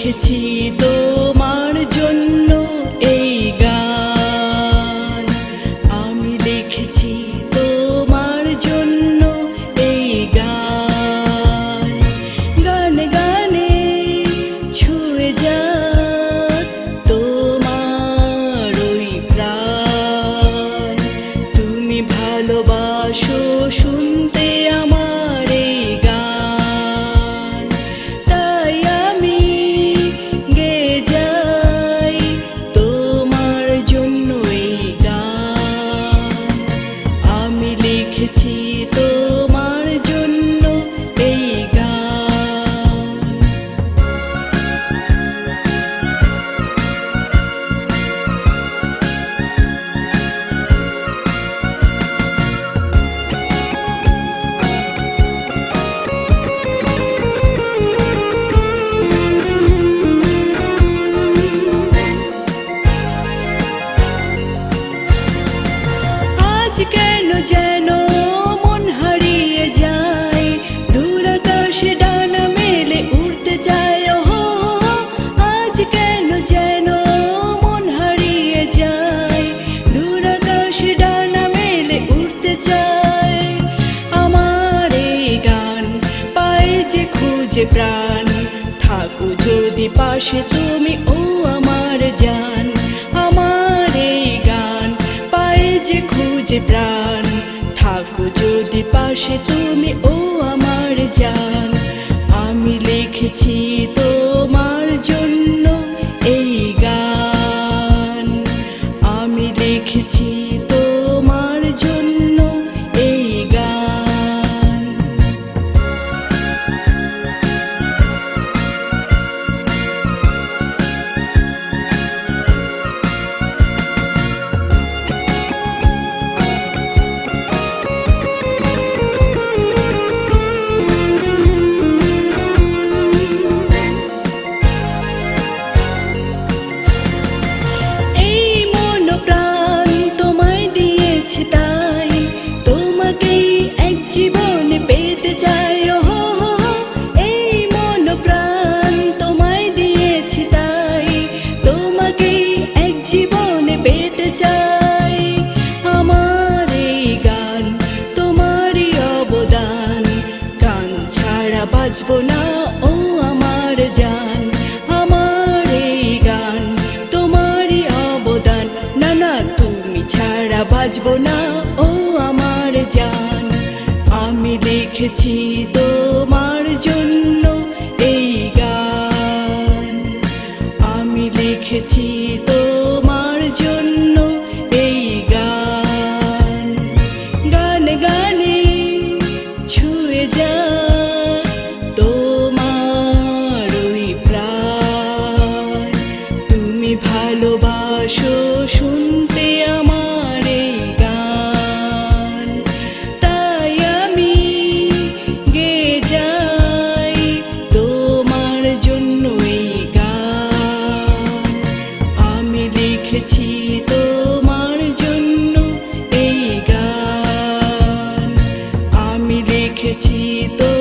লিখেছি তোমার জন্য এই গান, আমি লিখেছি তোমার জন্য এই গান। গানে গানে ছুঁয়ে যাক তোমার ওই প্রাণ, তুমি ভালোবাসো শুনতে আমার এই গান। তাই আমি গেয়ে যাই তোমার জন্য এই গান, আমি লিখেছি তোমার জন্য এই গান। আজ কেন যেন মন হারিয়ে যায়, দূর আকাশে ডানা মেলে উড়তে চায়। ওহো, আজ কেন যেন মন হারিয়ে যায়, দূর আকাশে ডানা মেলে উড়তে চায়। আমার এই গান পায়ে যে খুঁজে প্রাণ, থাকো যদি পাশে তুমি ও আমার জান। আমার এই গান পায়ে যে খুঁজে প্রাণ, থাকো যদি পাশে তুমি ও আমার জান। আমি লিখেছি তোমার জন্য এই গান, আমি লিখেছি তোমার জন্য এই গান। বাজবো না ও আমার জান, আমার এই গান তোমারই অবদান। না না তুমি ছাড়া বাজবো না ও আমার জান, আমি লিখেছি তোমার জন্য এই গান, আমি লিখেছি তোমার জন্য এই গান। গানে গানে ছুঁয়ে যা তোমার ওই প্রাণ, তুমি ভালোবাসো শুনতে আমার এই গান। তাই আমি গেয়ে যাই তোমার জন্য এই গান, আমি লিখেছি তোমার জন্য এই গান, আমি লিখেছি তো